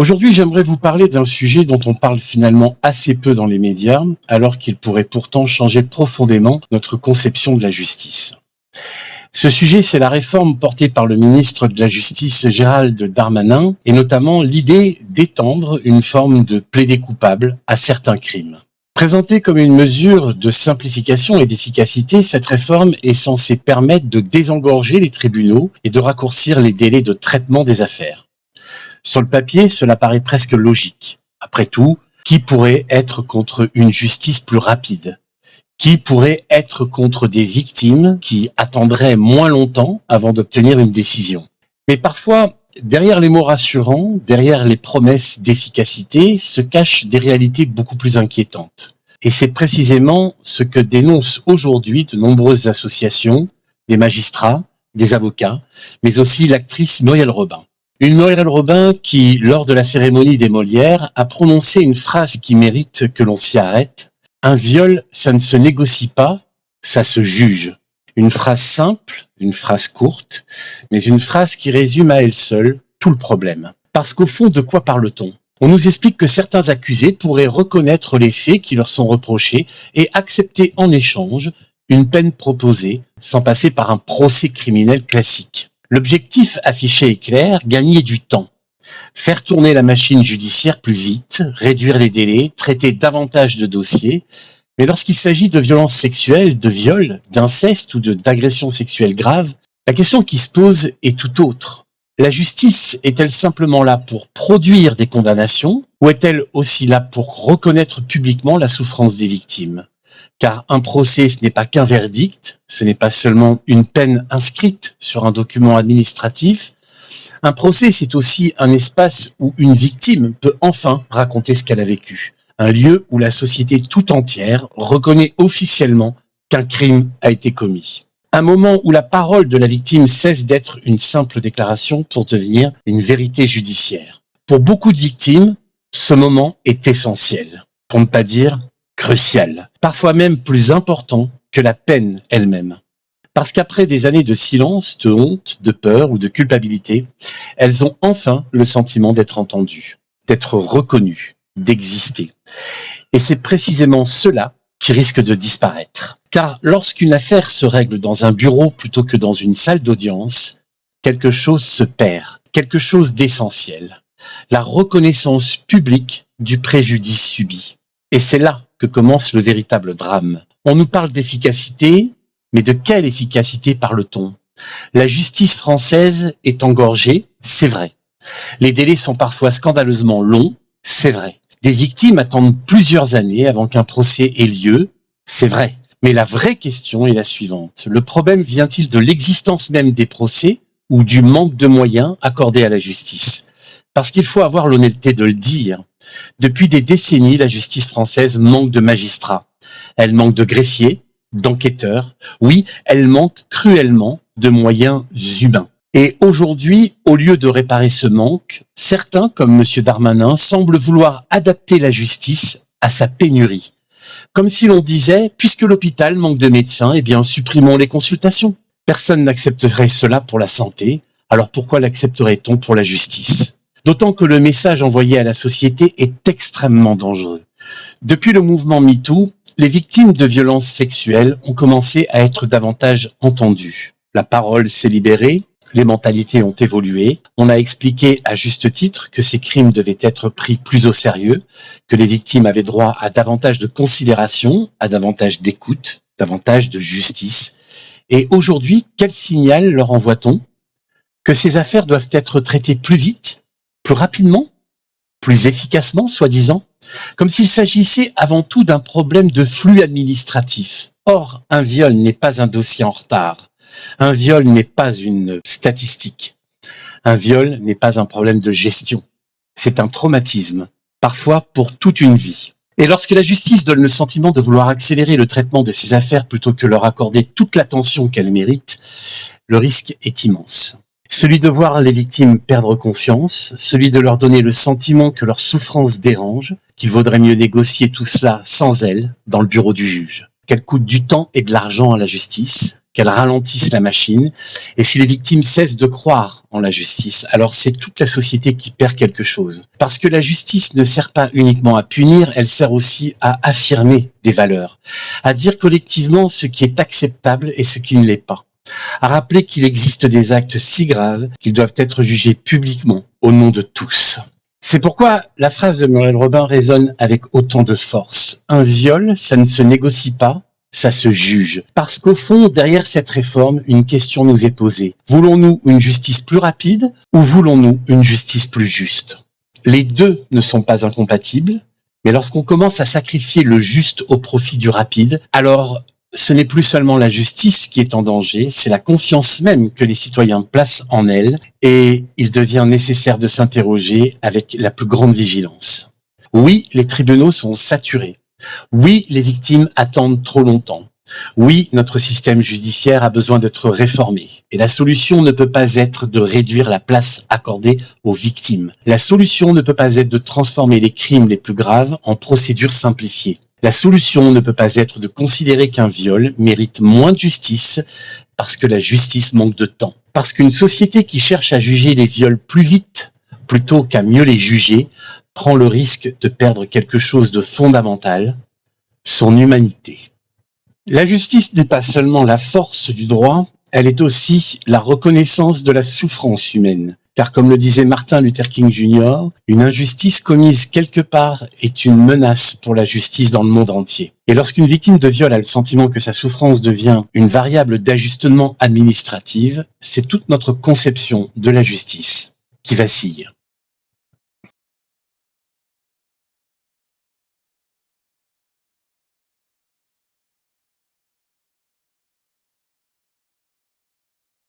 Aujourd'hui, j'aimerais vous parler d'un sujet dont on parle finalement assez peu dans les médias, alors qu'il pourrait pourtant changer profondément notre conception de la justice. Ce sujet, c'est la réforme portée par le ministre de la Justice Gérald Darmanin, et notamment l'idée d'étendre une forme de plaidé coupable à certains crimes. Présentée comme une mesure de simplification et d'efficacité, cette réforme est censée permettre de désengorger les tribunaux et de raccourcir les délais de traitement des affaires. Sur le papier, cela paraît presque logique. Après tout, qui pourrait être contre une justice plus rapide ? Qui pourrait être contre des victimes qui attendraient moins longtemps avant d'obtenir une décision ? Mais parfois, derrière les mots rassurants, derrière les promesses d'efficacité, se cachent des réalités beaucoup plus inquiétantes. Et c'est précisément ce que dénoncent aujourd'hui de nombreuses associations, des magistrats, des avocats, mais aussi l'actrice Muriel Robin. Une Muriel Robin qui, lors de la cérémonie des Molières, a prononcé une phrase qui mérite que l'on s'y arrête. Un viol, ça ne se négocie pas, ça se juge. Une phrase simple, une phrase courte, mais une phrase qui résume à elle seule tout le problème. Parce qu'au fond, de quoi parle-t-on ? On nous explique que certains accusés pourraient reconnaître les faits qui leur sont reprochés et accepter en échange une peine proposée sans passer par un procès criminel classique. L'objectif affiché est clair, gagner du temps. Faire tourner la machine judiciaire plus vite, réduire les délais, traiter davantage de dossiers. Mais lorsqu'il s'agit de violences sexuelles, de viols, d'inceste ou d'agressions sexuelles graves, la question qui se pose est tout autre. La justice est-elle simplement là pour produire des condamnations ou est-elle aussi là pour reconnaître publiquement la souffrance des victimes ? Car un procès, ce n'est pas qu'un verdict, ce n'est pas seulement une peine inscrite sur un document administratif. Un procès, c'est aussi un espace où une victime peut enfin raconter ce qu'elle a vécu. Un lieu où la société tout entière reconnaît officiellement qu'un crime a été commis. Un moment où la parole de la victime cesse d'être une simple déclaration pour devenir une vérité judiciaire. Pour beaucoup de victimes, ce moment est essentiel, pour ne pas dire crucial, parfois même plus important que la peine elle-même. Parce qu'après des années de silence, de honte, de peur ou de culpabilité, elles ont enfin le sentiment d'être entendues, d'être reconnues, d'exister. Et c'est précisément cela qui risque de disparaître. Car lorsqu'une affaire se règle dans un bureau plutôt que dans une salle d'audience, quelque chose se perd, quelque chose d'essentiel. La reconnaissance publique du préjudice subi. Et c'est là que commence le véritable drame. On nous parle d'efficacité, mais de quelle efficacité parle-t-on ? La justice française est engorgée, c'est vrai. Les délais sont parfois scandaleusement longs, c'est vrai. Des victimes attendent plusieurs années avant qu'un procès ait lieu, c'est vrai. Mais la vraie question est la suivante. Le problème vient-il de l'existence même des procès ou du manque de moyens accordés à la justice ? Parce qu'il faut avoir l'honnêteté de le dire. Depuis des décennies, la justice française manque de magistrats. Elle manque de greffiers, d'enquêteurs. Oui, elle manque cruellement de moyens humains. Et aujourd'hui, au lieu de réparer ce manque, certains, comme M. Darmanin, semblent vouloir adapter la justice à sa pénurie. Comme si l'on disait, puisque l'hôpital manque de médecins, eh bien, supprimons les consultations. Personne n'accepterait cela pour la santé, alors pourquoi l'accepterait-on pour la justice ? D'autant que le message envoyé à la société est extrêmement dangereux. Depuis le mouvement MeToo, les victimes de violences sexuelles ont commencé à être davantage entendues. La parole s'est libérée, les mentalités ont évolué. On a expliqué à juste titre que ces crimes devaient être pris plus au sérieux, que les victimes avaient droit à davantage de considération, à davantage d'écoute, davantage de justice. Et aujourd'hui, quel signal leur envoie-t-on ? Que ces affaires doivent être traitées plus vite, plus rapidement, plus efficacement, soi-disant, comme s'il s'agissait avant tout d'un problème de flux administratif. Or, un viol n'est pas un dossier en retard. Un viol n'est pas une statistique. Un viol n'est pas un problème de gestion. C'est un traumatisme, parfois pour toute une vie. Et lorsque la justice donne le sentiment de vouloir accélérer le traitement de ces affaires plutôt que leur accorder toute l'attention qu'elles méritent, le risque est immense. Celui de voir les victimes perdre confiance, celui de leur donner le sentiment que leur souffrance dérange, qu'il vaudrait mieux négocier tout cela sans elles, dans le bureau du juge. Qu'elle coûte du temps et de l'argent à la justice, qu'elle ralentisse la machine. Et si les victimes cessent de croire en la justice, alors c'est toute la société qui perd quelque chose. Parce que la justice ne sert pas uniquement à punir, elle sert aussi à affirmer des valeurs, à dire collectivement ce qui est acceptable et ce qui ne l'est pas, à rappeler qu'il existe des actes si graves qu'ils doivent être jugés publiquement au nom de tous. C'est pourquoi la phrase de Muriel Robin résonne avec autant de force. Un viol, ça ne se négocie pas, ça se juge. Parce qu'au fond, derrière cette réforme, une question nous est posée. Voulons-nous une justice plus rapide ou voulons-nous une justice plus juste? Les deux ne sont pas incompatibles, mais lorsqu'on commence à sacrifier le juste au profit du rapide, alors ce n'est plus seulement la justice qui est en danger, c'est la confiance même que les citoyens placent en elle, et il devient nécessaire de s'interroger avec la plus grande vigilance. Oui, les tribunaux sont saturés. Oui, les victimes attendent trop longtemps. Oui, notre système judiciaire a besoin d'être réformé. Et la solution ne peut pas être de réduire la place accordée aux victimes. La solution ne peut pas être de transformer les crimes les plus graves en procédures simplifiées. La solution ne peut pas être de considérer qu'un viol mérite moins de justice parce que la justice manque de temps. Parce qu'une société qui cherche à juger les viols plus vite plutôt qu'à mieux les juger prend le risque de perdre quelque chose de fondamental, son humanité. La justice n'est pas seulement la force du droit, elle est aussi la reconnaissance de la souffrance humaine. Car comme le disait Martin Luther King Jr., une injustice commise quelque part est une menace pour la justice dans le monde entier. Et lorsqu'une victime de viol a le sentiment que sa souffrance devient une variable d'ajustement administrative, c'est toute notre conception de la justice qui vacille.